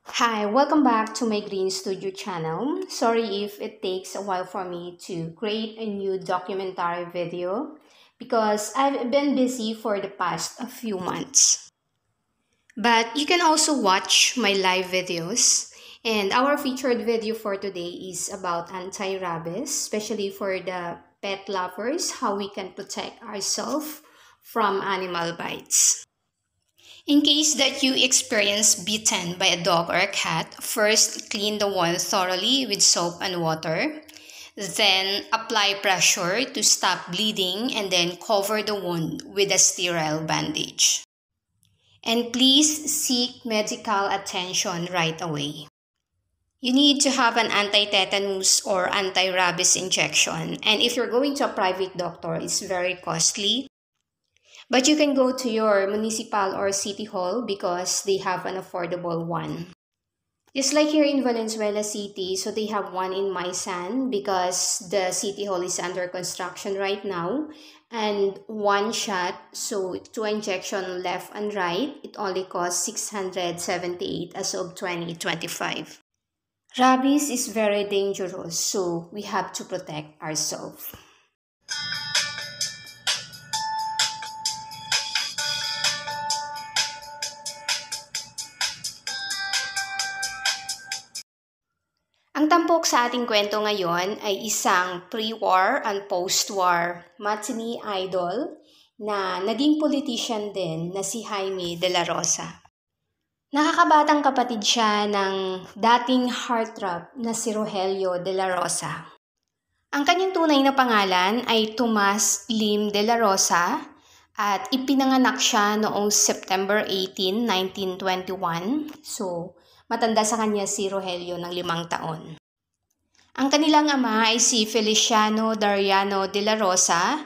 Hi, welcome back to my Green Studio channel. Sorry if it takes a while for me to create a new documentary video because I've been busy for the past few months. But you can also watch my live videos. And our featured video for today is about anti-rabies, especially for the pet lovers, how we can protect ourselves from animal bites. In case that you experience bitten by a dog or a cat, first clean the wound thoroughly with soap and water. Then apply pressure to stop bleeding and then cover the wound with a sterile bandage. And please seek medical attention right away. You need to have an anti-tetanus or anti-rabies injection. And if you're going to a private doctor, it's very costly. But you can go to your municipal or city hall because they have an affordable one. Just like here in Valenzuela City, so they have one in Maisan because the city hall is under construction right now. And one shot, so two injection left and right, it only costs 678 as of 2025. Rabies is very dangerous, so we have to protect ourselves. Ang tampok sa ating kwento ngayon ay isang pre-war and post-war matinee idol na naging politician din na si Jaime de la Rosa. Nakakabatang kapatid siya ng dating heartthrob na si Rogelio de la Rosa. Ang kanyang tunay na pangalan ay Tomas Lim de la Rosa at ipinanganak siya noong September 18, 1921. So, matanda sa kanya si Rogelio ng 5 taon. Ang kanilang ama ay si Feliciano Dariano de la Rosa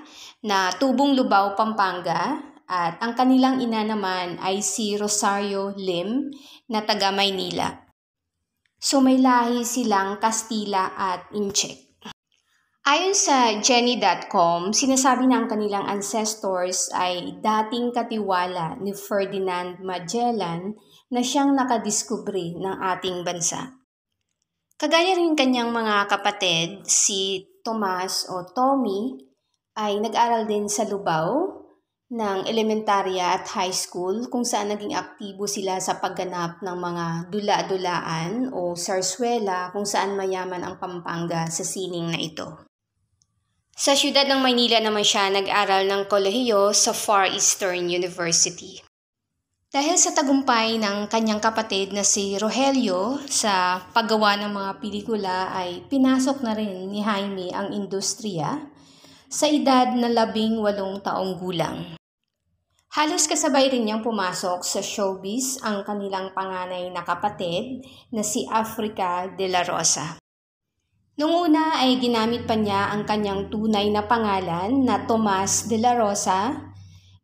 na tubong Lubao, Pampanga, at ang kanilang ina naman ay si Rosario Lim na taga Maynila. So may lahi silang Kastila at Inchek. Ayon sa Jenny.com, sinasabi na ang kanilang ancestors ay dating katiwala ni Ferdinand Magellan na siyang nakadiskubre ng ating bansa. Kagaya rin kanyang mga kapatid, si Tomas o Tommy ay nag-aral din sa Lubao ng elementarya at high school kung saan naging aktibo sila sa pagganap ng mga dula-dulaan o sarswela kung saan mayaman ang Pampanga sa sining na ito. Sa siyudad ng Maynila naman siya nag-aral ng kolehiyo sa Far Eastern University. Dahil sa tagumpay ng kanyang kapatid na si Rogelio sa paggawa ng mga pelikula ay pinasok na rin ni Jaime ang industriya sa edad na 18 taong gulang. Halos kasabay rin niyang pumasok sa showbiz ang kanilang panganay na kapatid na si Africa de la Rosa. Noong una ay ginamit pa niya ang kanyang tunay na pangalan na Tomas de la Rosa,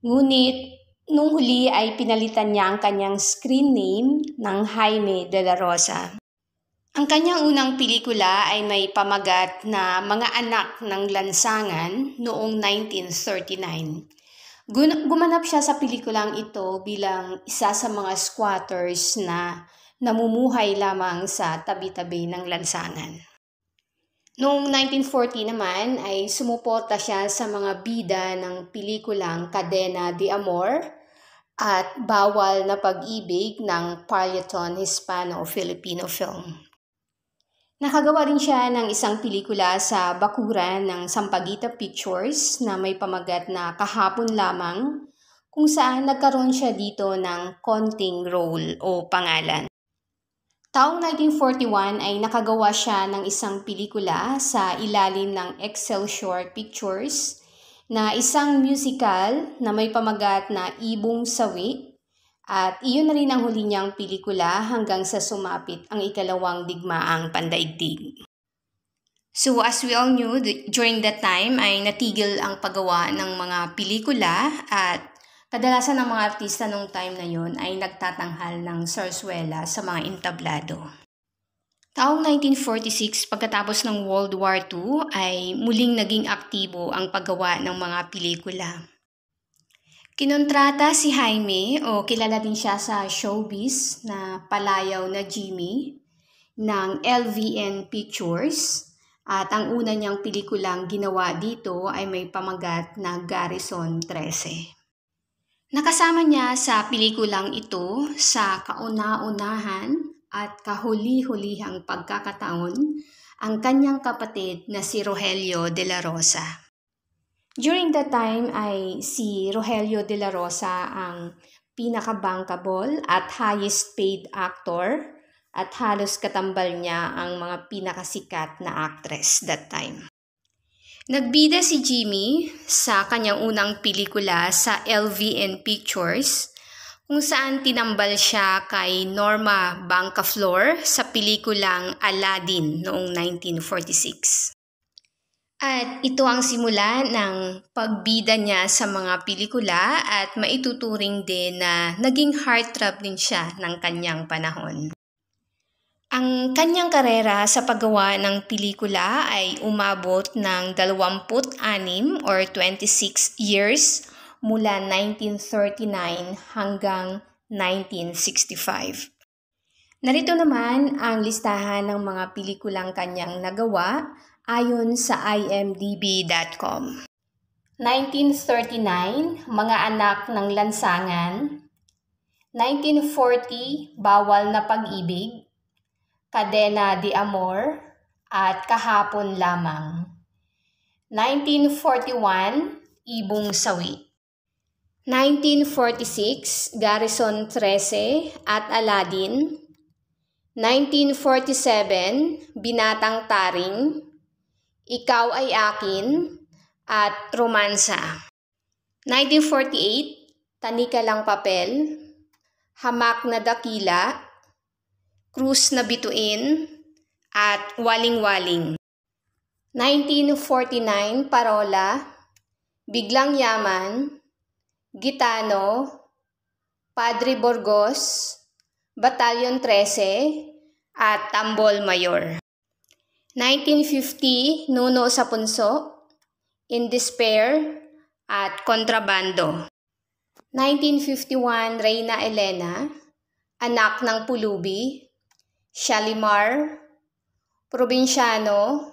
ngunit nung huli ay pinalitan niya ang kanyang screen name ng Jaime de la Rosa. Ang kanyang unang pelikula ay may pamagat na Mga Anak ng Lansangan noong 1939. Gumanap siya sa pelikulang ito bilang isa sa mga squatters na namumuhay lamang sa tabi-tabi ng lansangan. Noong 1940 naman ay sumuporta siya sa mga bida ng pelikulang Cadena de Amor at Bawal na Pag-ibig ng Parleton Hispano-Filipino Film. Nakagawa rin siya ng isang pelikula sa bakuran ng Sampaguita Pictures na may pamagat na Kahapon Lamang kung saan nagkaroon siya dito ng konting role o pangalan. Taong 1941 ay nakagawa siya ng isang pelikula sa ilalim ng Excelsior Pictures na isang musical na may pamagat na Ibong Sawi at iyon na rin ang huli niyang pelikula hanggang sa sumapit ang ikalawang digmaang pandaigdig. So as we all knew, during that time ay natigil ang paggawa ng mga pelikula at kadalasan ng mga artista nung time na yun ay nagtatanghal ng sarswela sa mga entablado. Taong 1946, pagkatapos ng World War II, ay muling naging aktibo ang paggawa ng mga pelikula. Kinontrata si Jaime o kilala din siya sa showbiz na palayaw na Jimmy ng LVN Pictures at ang una niyang pelikulang ginawa dito ay may pamagat na Garrison 13. Nakasama niya sa pelikulang ito sa kauna-unahan at kahuli-hulihang pagkakataon ang kanyang kapatid na si Rogelio de la Rosa. During that time ay si Rogelio de la Rosa ang pinaka-bankable at highest paid actor at halos katambal niya ang mga pinakasikat na actress that time. Nagbida si Jimmy sa kanyang unang pelikula sa LVN Pictures kung saan tinambal siya kay Norma Bancaflor sa pelikulang Aladdin noong 1946. At ito ang simula ng pagbida niya sa mga pelikula at maituturing din na naging heartthrob din siya ng kanyang panahon. Ang kanyang karera sa paggawa ng pelikula ay umabot ng 26 or 26 years mula 1939 hanggang 1965. Narito naman ang listahan ng mga pelikulang kanyang nagawa ayon sa imdb.com. 1939, Mga Anak ng Lansangan. 1940, Bawal na Pag-ibig, Cadena de Amor, at Kahapon Lamang. 1941, Ibong Sawi. 1946, Garrison 13 at Aladdin. 1947, Binatang Taring, Ikaw Ay Akin, at Romansa. 1948, Tanika Lang Papel, Hamak na Dakila, Krus na Bituin, at Waling-Waling. 1949, Parola, Biglang Yaman, Gitano, Padre Burgos, Batalyon 13, at Tambol Mayor. 1950, Nuno sa Punso, In Despair, at Kontrabando. 1951, Reyna Elena, Anak ng Pulubi, Shalimar, Probinsyano,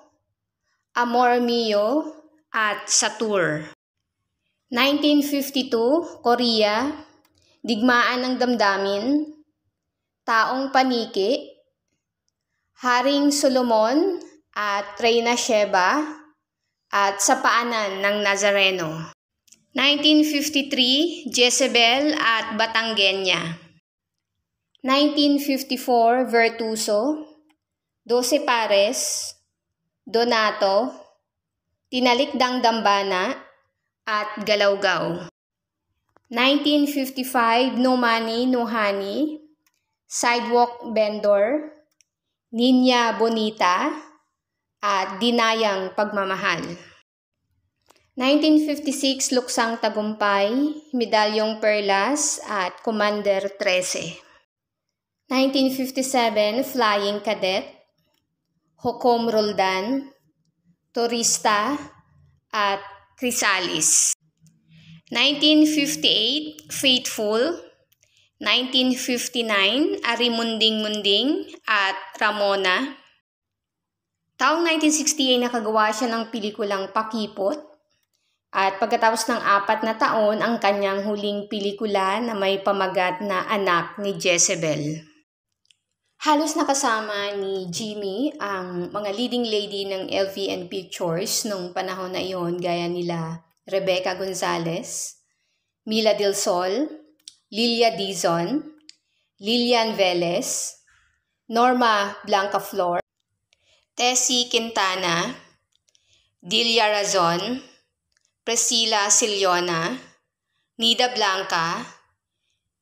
Amor Mio, at Satur. 1952, Korea, Digmaan ng Damdamin, Taong Paniki, Haring Solomon, at Reyna Sheba, at Sa Paanan ng Nazareno. 1953, Jezebel at Batangueña. 1954, Vertuso, 12 Pares, Donato, Tinalikdang Dambana, at Galawgaw. 1955, No Money, No Honey, Sidewalk Vendor, Niña Bonita, at Dinayang Pagmamahal. 1956, Luksang Tagumpay, Medalyong Perlas, at Commander 13. 1957, Flying Cadet, Hukom Roldan, Turista, at Chrysalis. 1958, Faithful, 1959, Arimunding-Munding, at Ramona. Taong 1960 ay nakagawa siya ng pelikulang Pakipot at pagkatapos ng 4 na taon ang kanyang huling pelikula na may pamagat na Anak ni Jezebel. Halos nakasama ni Jimmy ang mga leading lady ng LVN Pictures noong panahon na iyon gaya nila Rebecca Gonzalez, Mila Del Sol, Lilia Dizon, Lilian Velez, Norma Blancaflor, Tessie Quintana, Dilia Razon, Priscilla Siliona, Nida Blanca,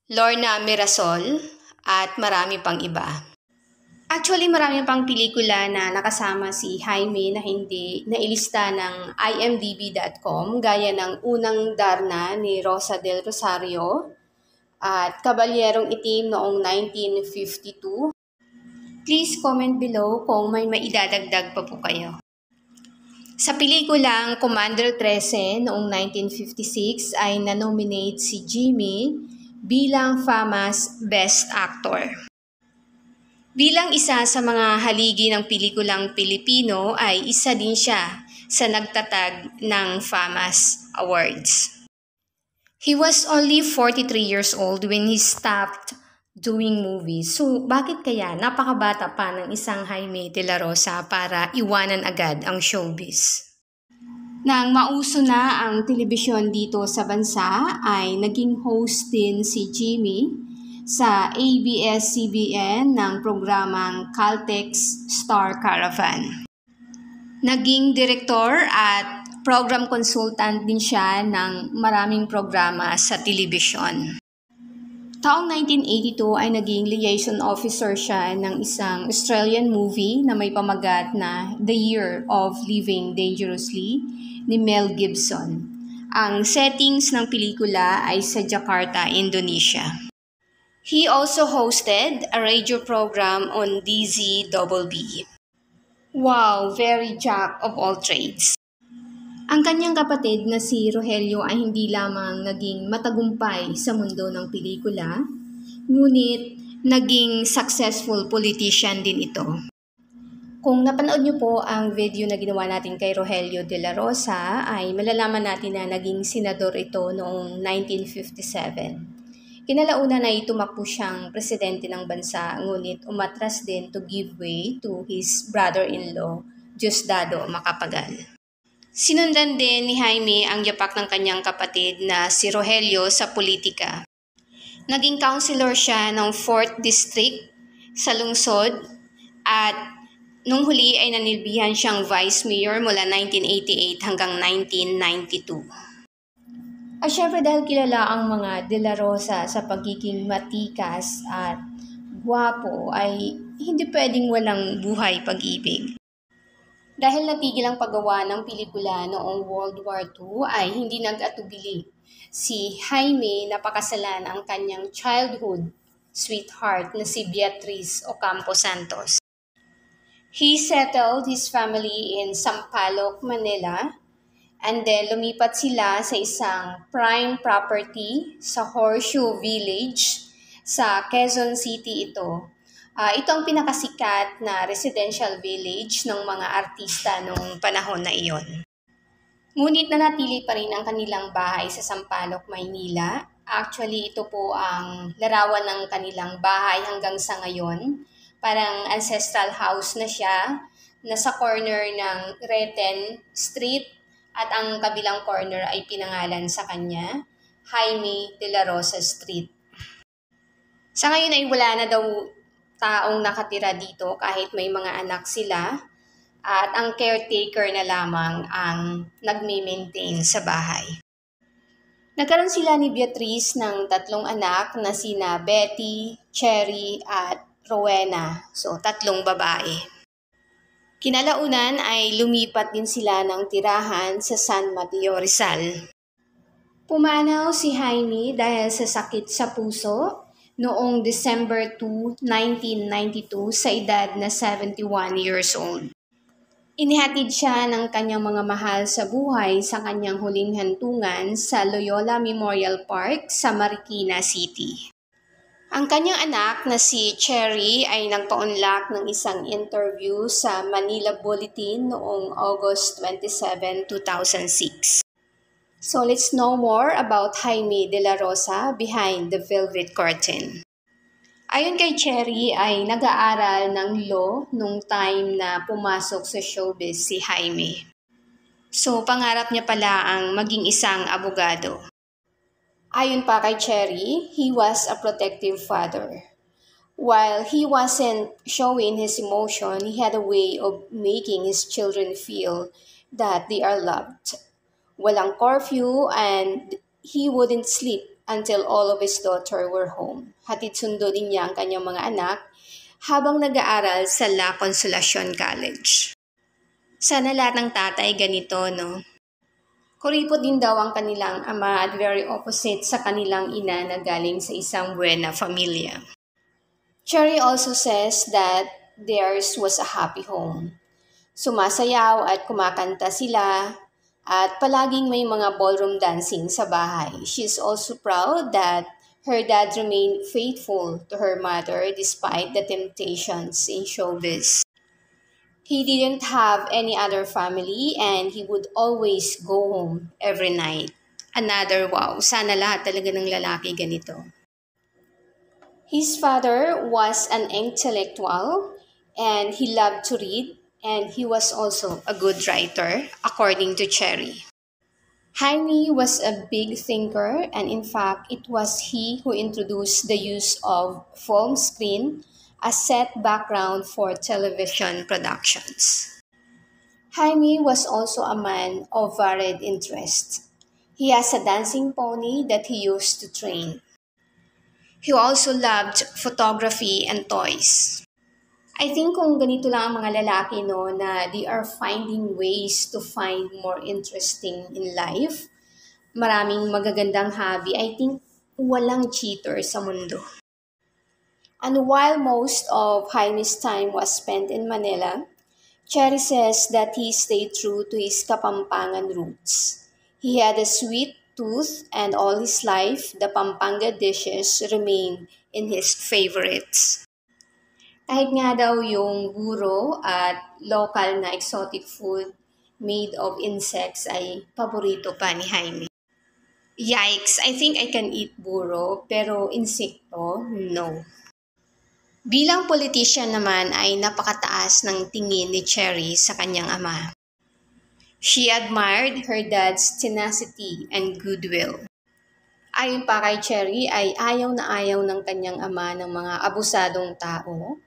Lorna Mirasol, at marami pang iba. Actually, marami pang pelikula na nakasama si Jaime na hindi nailista ng imdb.com gaya ng Unang Darna ni Rosa del Rosario at Kabalyerong Itim noong 1952. Please comment below kung may maidadagdag pa po kayo. Sa pelikulang Commander 13 noong 1956 ay nanominate si Jimmy bilang FAMAS Best Actor. Bilang isa sa mga haligi ng pelikulang Pilipino ay isa din siya sa nagtatag ng FAMAS Awards. He was only 43 years old when he stopped doing movies. So, bakit kaya napakabata pa ng isang Jaime De La Rosa para iwanan agad ang showbiz? Nang mauso na ang telebisyon dito sa bansa, ay naging host din si Jimmy sa ABS-CBN ng programang Caltex Star Caravan. Naging direktor at program consultant din siya ng maraming programa sa telebisyon. Taong 1982 ay naging liaison officer siya ng isang Australian movie na may pamagat na The Year of Living Dangerously ni Mel Gibson. Ang settings ng pelikula ay sa Jakarta, Indonesia. He also hosted a radio program on DZBB. Wow, very jack of all trades. Ang kanyang kapatid na si Rogelio ay hindi lamang naging matagumpay sa mundo ng pelikula, ngunit naging successful politician din ito. Kung napanood niyo po ang video na ginawa natin kay Rogelio De La Rosa, ay malalaman natin na naging senador ito noong 1957. Kinalauna na tumakbo siyang presidente ng bansa, ngunit umatras din to give way to his brother-in-law, Diosdado Macapagal. Sinundan din ni Jaime ang yapak ng kanyang kapatid na si Rogelio sa politika. Naging councilor siya ng 4th District sa lungsod at nung huli ay nanilbihan siyang vice mayor mula 1988 hanggang 1992. At syempre dahil kilala ang mga De La Rosa sa pagiging matikas at gwapo ay hindi pwedeng walang buhay pag-ibig. Dahil natigil ang paggawa ng pelikula noong World War II ay hindi nag-atubili si Jaime na pakasalan ang kanyang childhood sweetheart na si Beatriz Ocampo Santos. He settled his family in Sampaloc, Manila, and then lumipat sila sa isang prime property sa Horseshoe Village sa Quezon City ito. Ito ang pinakasikat na residential village ng mga artista noong panahon na iyon. Ngunit nanatili pa rin ang kanilang bahay sa Sampaloc, Maynila. Actually, ito po ang larawan ng kanilang bahay hanggang sa ngayon. Parang ancestral house na siya, nasa corner ng Reten Street at ang kabilang corner ay pinangalan sa kanya, Jaime De La Rosa Street. Sa ngayon ay wala na daw taong nakatira dito kahit may mga anak sila at ang caretaker na lamang ang nagme-maintain sa bahay. Nagkaroon sila ni Beatriz ng 3 anak na sina Betty, Cherry at Rowena, so 3 babae. Kinalaunan ay lumipat din sila ng tirahan sa San Mateo, Rizal. Pumanaw si Jaime dahil sa sakit sa puso noong December 2, 1992 sa edad na 71 years old. Inihatid siya ng kanyang mga mahal sa buhay sa kanyang huling hantungan sa Loyola Memorial Park sa Marikina City. Ang kanyang anak na si Cherry ay nagpaunlak ng isang interview sa Manila Bulletin noong August 27, 2006. So let's know more about Jaime De La Rosa behind the velvet curtain. Ayon kay Cherry ay nag-aaral ng law nung time na pumasok sa showbiz si Jaime. So pangarap niya pala ang maging isang abogado. Ayon pa kay Cherry, he was a protective father. While he wasn't showing his emotion, he had a way of making his children feel that they are loved. Walang curfew and he wouldn't sleep until all of his daughter were home. Hatid sundo din niya ang kanyang mga anak habang nag-aaral sa La Consolacion College. Sana lahat ng tatay ganito, no? Kuripot din daw ang kanilang ama at very opposite sa kanilang ina na galing sa isang buena familia. Cherry also says that theirs was a happy home. Sumasayaw at kumakanta sila at palaging may mga ballroom dancing sa bahay. She's also proud that her dad remained faithful to her mother despite the temptations in showbiz. He didn't have any other family and he would always go home every night. Another wow, sana lahat talaga ng lalaki ganito. His father was an intellectual and he loved to read and he was also a good writer, according to Cherry. Jaime was a big thinker, and in fact, it was he who introduced the use of foam screen as set background for television productions. Jaime was also a man of varied interests. He has a dancing pony that he used to train. He also loved photography and toys. I think kung ganito lang ang mga lalaki, no, na they are finding ways to find more interesting in life, maraming magagandang hobby, I think walang cheater sa mundo. And while most of Jaime's time was spent in Manila, Cherry says that he stayed true to his Kapampangan roots. He had a sweet tooth and all his life, the Pampanga dishes remained in his favorites. Kahit nga daw yung buro at local na exotic food made of insects ay paborito pa ni Jaime. Yikes, I think I can eat buro pero insekto, no. Bilang politician naman ay napakataas ng tingin ni Cherry sa kanyang ama. She admired her dad's tenacity and goodwill. Ayon pa kay Cherry ay ayaw na ayaw ng kanyang ama ng mga abusadong tao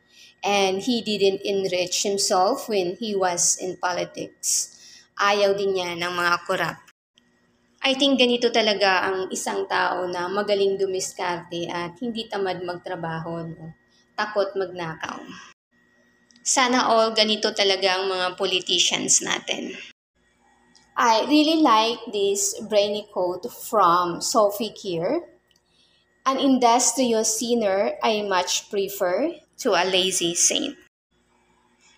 and he didn't enrich himself when he was in politics. Ayaw din niya ng mga korap. I think ganito talaga ang isang tao na magaling dumiskarte at hindi tamad magtrabaho, no? Takot magnakaw. Sana all ganito talaga ang mga politicians natin. I really like this brainy quote from Sophie Kier. An industrious sinner I much prefer to a lazy saint.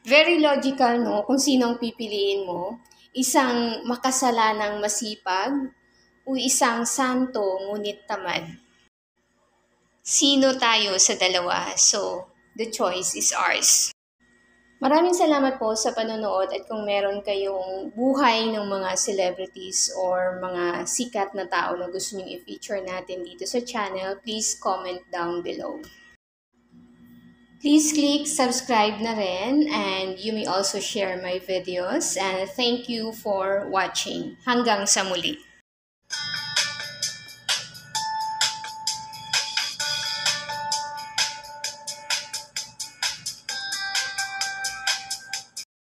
Very logical, no? Kung sinong pipiliin mo. Isang makasalanang masipag o isang santo ngunit tamad. Sino tayo sa dalawa? So, the choice is ours. Maraming salamat po sa panonood at kung meron kayong buhay ng mga celebrities or mga sikat na tao na gusto nyo i-feature natin dito sa channel, please comment down below. Please click subscribe na rin and you may also share my videos and thank you for watching. Hanggang sa muli.